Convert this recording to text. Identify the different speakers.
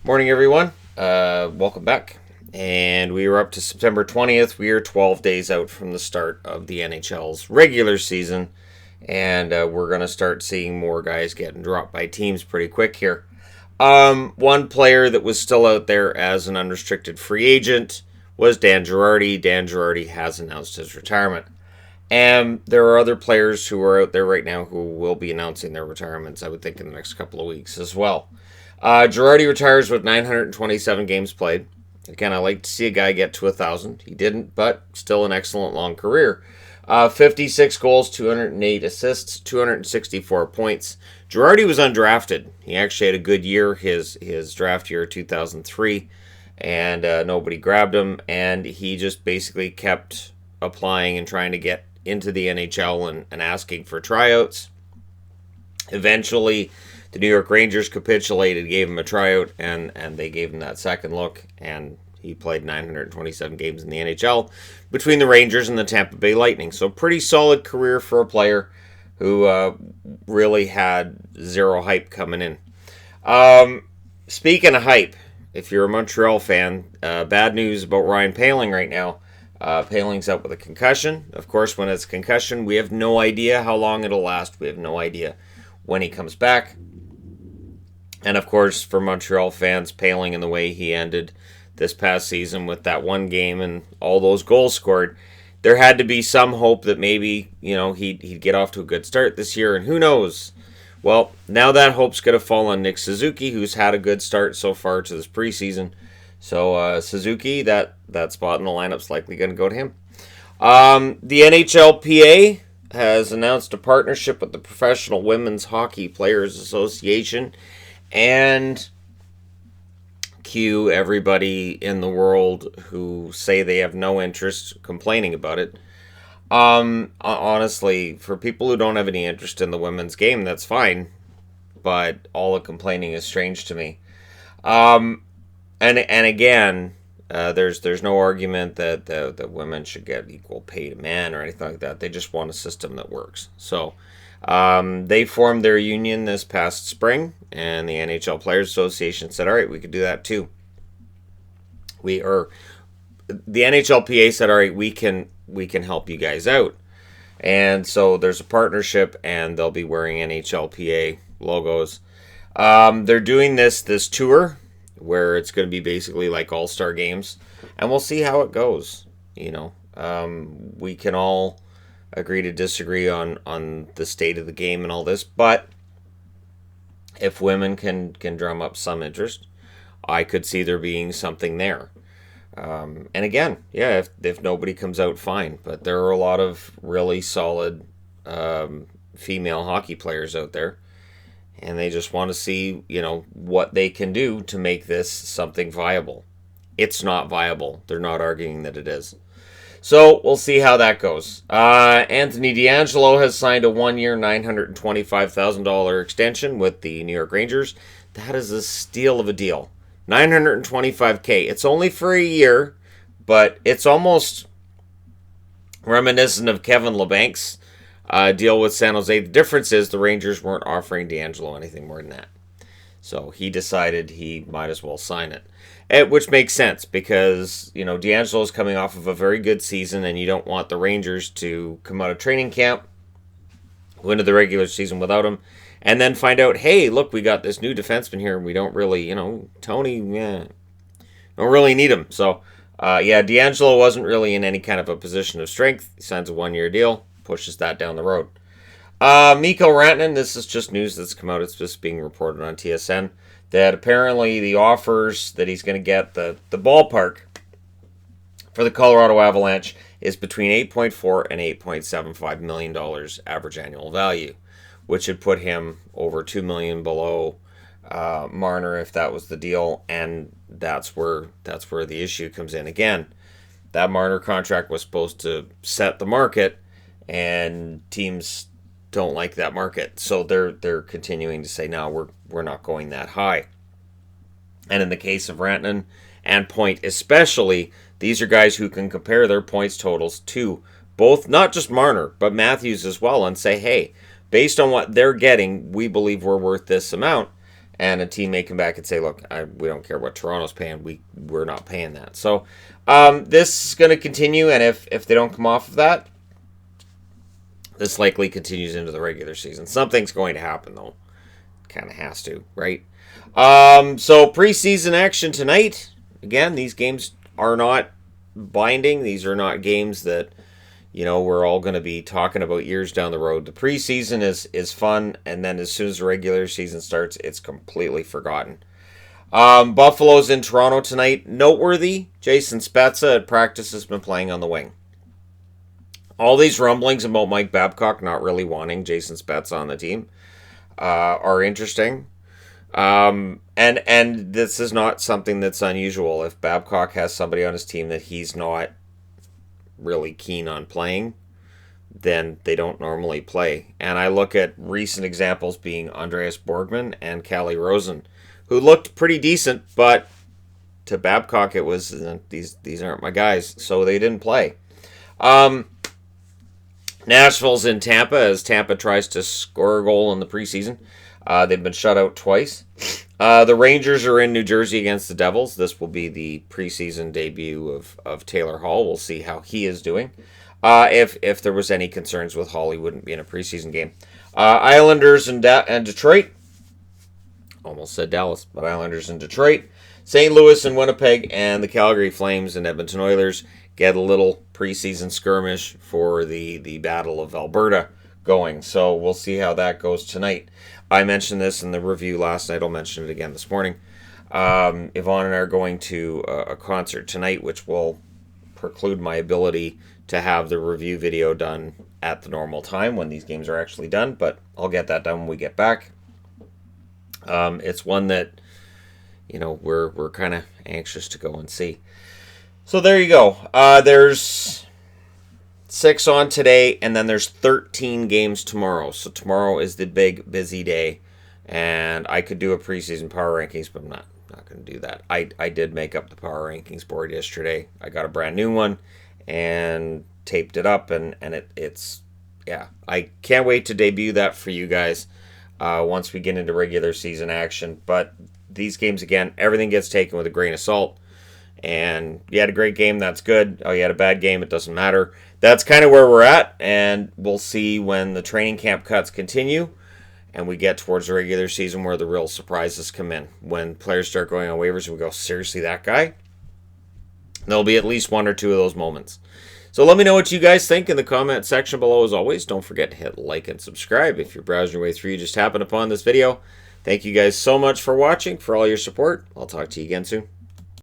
Speaker 1: Morning, everyone. Welcome back. And we are up to September 20th. We are 12 days out from the start of the NHL's regular season. And we're going to start seeing more guys getting dropped by teams pretty quick here. One player that was still out there as an unrestricted free agent was Dan Girardi. Dan Girardi has announced his retirement. And there are other players who are out there right now who will be announcing their retirements, I would think, in the next couple of weeks as well. Girardi retires with 927 games played. Again, I like to see a guy get to 1,000. He didn't, but still an excellent long career. 56 goals, 208 assists, 264 points. Girardi was undrafted. He actually had a good year, his draft year, 2003, and nobody grabbed him, and he just basically kept applying and trying to get into the NHL and asking for tryouts. Eventually, the New York Rangers capitulated, gave him a tryout, and they gave him that second look, and he played 927 games in the NHL between the Rangers and the Tampa Bay Lightning. So pretty solid career for a player who really had zero hype coming in. Speaking of hype, if you're a Montreal fan, bad news about Ryan Poehling right now. Poehling's out with a concussion. Of course, when it's a concussion, we have no idea how long it'll last. We have no idea when he comes back. And of course, for Montreal fans, Poehling and the way he ended this past season with that one game and all those goals scored, there had to be some hope that maybe, he'd get off to a good start this year, and who knows? Well, now that hope's going to fall on Nick Suzuki, who's had a good start so far to this preseason. So Suzuki, that spot in the lineup's likely going to go to him. The NHLPA has announced a partnership with the Professional Women's Hockey Players Association, and cue everybody in the world who say they have no interest complaining about it. Honestly, for people who don't have any interest in the women's game, that's fine, but all the complaining is strange to me. And again, there's no argument that women should get equal pay to men or anything like that. They just want a system that works. So they formed their union this past spring, and the NHL Players Association said, all right, we could do that too. The NHLPA said, all right, we can help you guys out. And so there's a partnership, and they'll be wearing NHLPA logos. They're doing this tour where it's going to be basically like all-star games, and we'll see how it goes. We can all agree to disagree on the state of the game and all this, but if women can drum up some interest, I could see there being something there. And again, yeah, if nobody comes out, fine, but there are a lot of really solid female hockey players out there, and they just want to see, what they can do to make this something viable. It's not viable. They're not arguing that it is. So we'll see how that goes. Anthony DeAngelo has signed a 1-year, $925,000 extension with the New York Rangers. That is a steal of a deal. $925K. It's only for a year, but it's almost reminiscent of Kevin LeBank's deal with San Jose. The difference is the Rangers weren't offering DeAngelo anything more than that. So he decided he might as well sign it. Which makes sense because, DeAngelo is coming off of a very good season, and you don't want the Rangers to come out of training camp, go into the regular season without him, and then find out, hey, look, we got this new defenseman here, and we don't really, Tony, don't really need him. So, DeAngelo wasn't really in any kind of a position of strength. He signs a 1-year deal, pushes that down the road. Mikko Rantanen, this is just news that's come out. It's just being reported on TSN that apparently the offers that he's going to get, the ballpark for the Colorado Avalanche is between $8.4 and $8.75 million average annual value, which would put him over $2 million below Marner if that was the deal, and that's where the issue comes in. Again, that Marner contract was supposed to set the market, and teams don't like that market, so they're continuing to say, no, we're not going that high. And in the case of Rantanen and Point especially, these are guys who can compare their points totals to both, not just Marner, but Matthews as well, and say, hey, based on what they're getting, we believe we're worth this amount. and a team may come back and say, look, we don't care what Toronto's paying. We're not paying that. So this is going to continue, and if they don't come off of that, this likely continues into the regular season. Something's going to happen, though. Kind of has to, right? So preseason action tonight. Again, these games are not binding. These are not games that, we're all going to be talking about years down the road. The preseason is fun, and then as soon as the regular season starts, it's completely forgotten. Buffalo's in Toronto tonight. Noteworthy, Jason Spezza at practice has been playing on the wing. All these rumblings about Mike Babcock not really wanting Jason Spezza on the team are interesting. And this is not something that's unusual. If Babcock has somebody on his team that he's not really keen on playing, then they don't normally play. And I look at recent examples being Andreas Borgman and Calle Rosen, who looked pretty decent, but to Babcock it was, these aren't my guys, so they didn't play. Nashville's in Tampa as Tampa tries to score a goal in the preseason. They've been shut out twice. The Rangers are in New Jersey against the Devils. This will be the preseason debut of Taylor Hall. We'll see how he is doing. If there was any concerns with Hall, he wouldn't be in a preseason game. Islanders and Detroit. Almost said Dallas, but Islanders in Detroit. St. Louis and Winnipeg, and the Calgary Flames and Edmonton Oilers get a little preseason skirmish for the Battle of Alberta going. So we'll see how that goes tonight. I mentioned this in the review last night. I'll mention it again this morning. Yvonne and I are going to a concert tonight, which will preclude my ability to have the review video done at the normal time when these games are actually done, but I'll get that done when we get back. It's one that, we're kind of anxious to go and see. So there you go. There's 6 on today, and then there's 13 games tomorrow. So tomorrow is the big, busy day, and I could do a preseason power rankings, but I'm not going to do that. I did make up the power rankings board yesterday. I got a brand new one and taped it up, and it's I can't wait to debut that for you guys once we get into regular season action. But these games, again, everything gets taken with a grain of salt. And you had a great game, that's good. Oh, you had a bad game, it doesn't matter. That's kind of where we're at, and we'll see when the training camp cuts continue and we get towards the regular season where the real surprises come in. When players start going on waivers and we go, seriously, that guy? There'll be at least 1 or 2 of those moments. So let me know what you guys think in the comment section below. As always, don't forget to hit like and subscribe. If you're browsing your way through, you just happened upon this video. Thank you guys so much for watching, for all your support. I'll talk to you again soon.